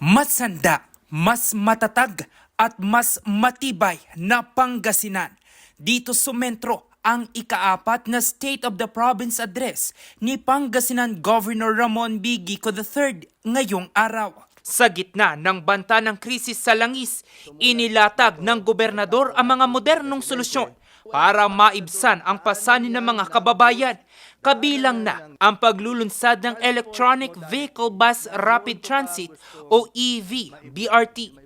Mas handa, mas matatag at mas matibay na Pangasinan. Dito sumentro ang ikaapat na State of the Province Address ni Pangasinan Governor Ramon B. Gico III ngayong araw. Sa gitna ng banta ng krisis sa langis, inilatag ng gobernador ang mga modernong solusyon para maibsan ang pasanin ng mga kababayan. Kabilang na ang paglulunsad ng Electronic Vehicle Bus Rapid Transit o EV BRT.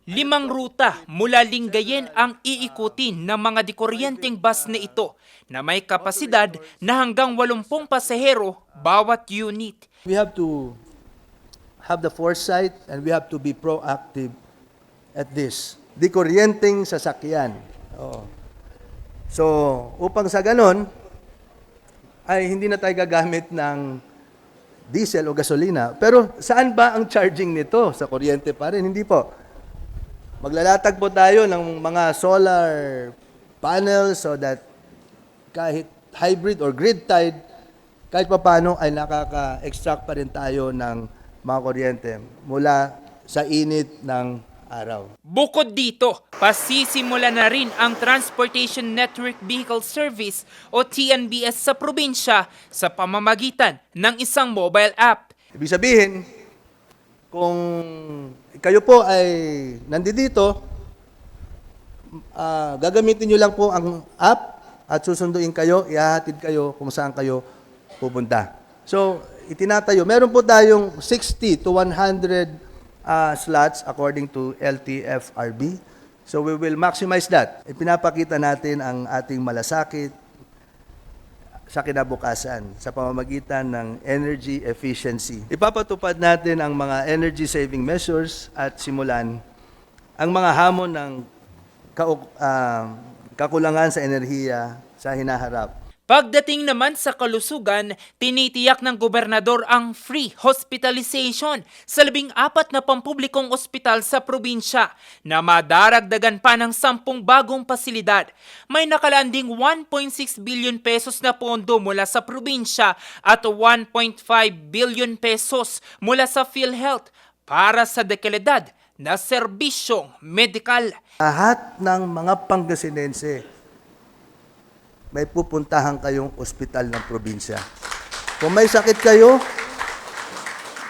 5 ruta mula Lingayen ang iikutin ng mga dikuryenteng bus na ito na may kapasidad na hanggang 80 pasahero bawat unit. We have to have the foresight and we have to be proactive at this. Dikuryenteng sasakyan. Oo. So, upang sa ganon, ay hindi na tayo gagamit ng diesel o gasolina. Pero saan ba ang charging nito? Sa kuryente pa rin? Hindi po. Maglalatag po tayo ng mga solar panels so that kahit hybrid or grid-tied, kahit paano ay nakaka-extract pa rin tayo ng mga kuryente mula sa init ng araw. Bukod dito, pasisimula na rin ang Transportation Network Vehicle Service o TNVS sa probinsya sa pamamagitan ng isang mobile app. Ibig sabihin, kung kayo po ay nandito, gagamitin nyo lang po ang app at susunduin kayo, ihahatid kayo kung saan kayo pupunta. So, itinatayo. Meron po tayong 60 to 100 slots according to LTFRB. So we will maximize that. Ipinapakita natin ang ating malasakit sa kinabukasan sa pamamagitan ng energy efficiency. Ipapatupad natin ang mga energy saving measures at simulan ang mga hamon ng kakulangan sa enerhiya sa hinaharap. Pagdating naman sa kalusugan, tinitiyak ng gobernador ang free hospitalization sa 14 na pampublikong ospital sa probinsya na madaragdagan pa ng 10 bagong pasilidad. May nakalanding 1.6 billion pesos na pondo mula sa probinsya at 1.5 billion pesos mula sa PhilHealth para sa dekalidad na serbisyong medikal. Lahat ng mga Pangasinense, may pupuntahan kayong ospital ng probinsya. Kung may sakit kayo,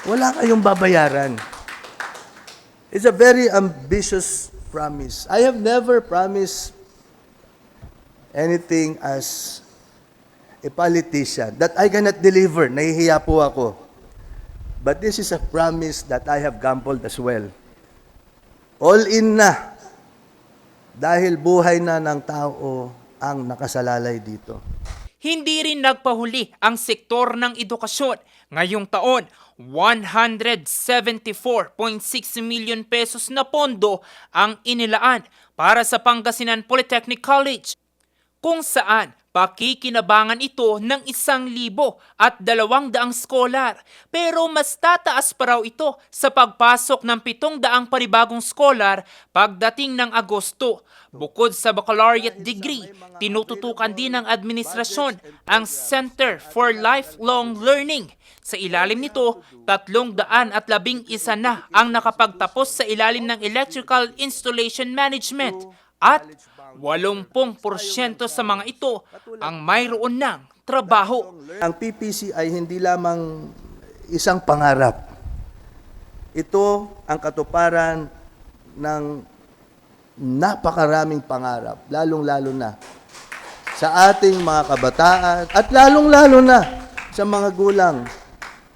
wala kayong babayaran. It's a very ambitious promise. I have never promised anything as a politician that I cannot deliver. Nahihiya po ako. But this is a promise that I have gambled as well. All in na. Dahil buhay na ng tao ang nakasalalay dito. Hindi rin nagpahuli ang sektor ng edukasyon. Ngayong taon, 174.6 million pesos na pondo ang inilaan para sa Pangasinan Polytechnic College, kung saan pakikinabangan ito ng 1,200 scholar. Pero mas tataas pa raw ito sa pagpasok ng 700 panibagong scholar pagdating ng Agosto. Bukod sa baccalaureate degree, tinututukan din ng administrasyon ang Center for Lifelong Learning. Sa ilalim nito, 311 na ang nakapagtapos sa ilalim ng Electrical Installation Management at 80% sa mga ito ang mayroon ng trabaho. Ang PPC ay hindi lamang isang pangarap. Ito ang katuparan ng napakaraming pangarap, lalong-lalo na sa ating mga kabataan at lalong-lalo na sa mga gulang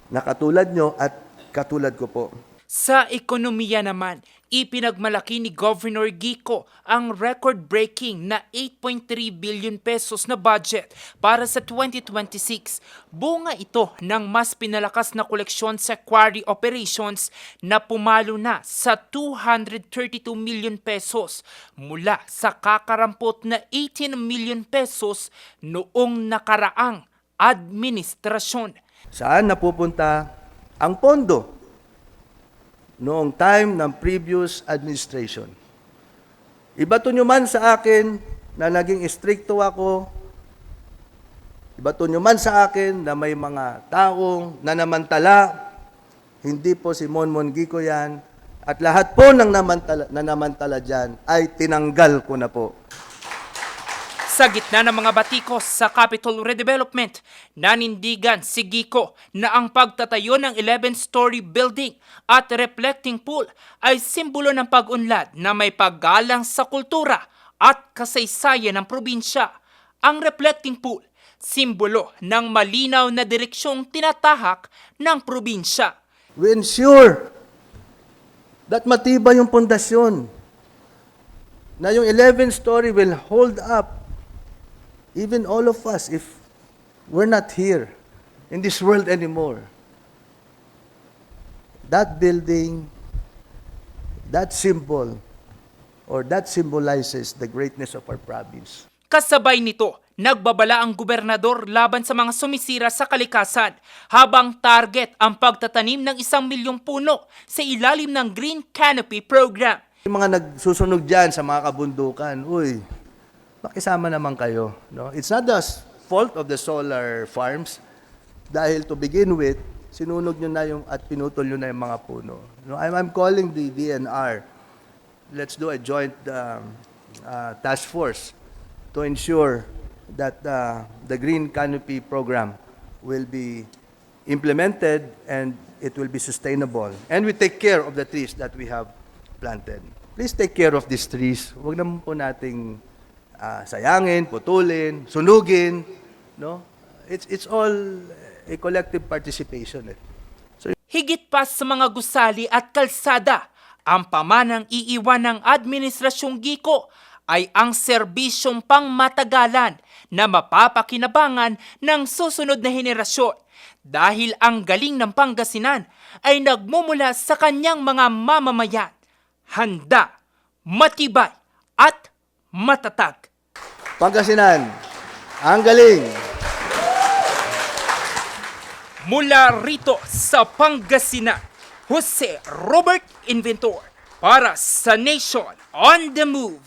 na katulad nyo at katulad ko po. Sa ekonomiya naman, ipinagmalaki ni Governor Gico ang record-breaking na 8.3 billion pesos na budget para sa 2026. Bunga ito ng mas pinalakas na koleksyon sa quarry operations na pumalo na sa 232 million pesos mula sa kakarampot na 18 million pesos noong nakaraang administrasyon. Saan napupunta ang pondo noong time ng previous administration? Ibato nyo man sa akin na naging istrikto ako, ibato nyo man sa akin na may mga taong nanamantala Hindi po si Monmon Gico yan. At lahat po ng nanamantala dyan ay tinanggal ko na po. Sa gitna ng mga batikos sa Capitol Redevelopment, nanindigan si Gico na ang pagtatayo ng 11-story building at reflecting pool ay simbolo ng pag-unlad na may paggalang sa kultura at kasaysayan ng probinsya. Ang reflecting pool, simbolo ng malinaw na direksyong tinatahak ng probinsya. We ensure that matibay yung pundasyon, na yung 11-story will hold up even all of us if we're not here in this world anymore. That building, that symbol, or that symbolizes the greatness of our province. Kasabay nito, nagbabala ang gobernador laban sa mga sumisira sa kalikasan habang target ang pagtatanim ng 1 milyong puno sa ilalim ng Green Canopy Program. Yung mga nagsusunog dyan sa mga kabundukan, uy, makisama naman kayo. No? It's not the fault of the solar farms dahil to begin with, sinunog nyo na at pinutol nyo na yung mga puno. No? I'm calling the DNR. Let's do a joint task force to ensure that the Green Canopy Program will be implemented and it will be sustainable. And we take care of the trees that we have planted. Please take care of these trees. Huwag naman po nating sayangin, putulin, sunugin, no? It's all a collective participation. Higit pa sa mga gusali at kalsada, ang pamanang iiwan ng Administrasyong Gico ay ang serbisyong pangmatagalan na mapapakinabangan ng susunod na henerasyon dahil ang galing ng Pangasinan ay nagmumula sa kanyang mga mamamayan. Handa, matibay at matatag. Pangasinan, ang galing. Mula rito sa Pangasinan, Jose Robert Inventor para sa Nation on the Move.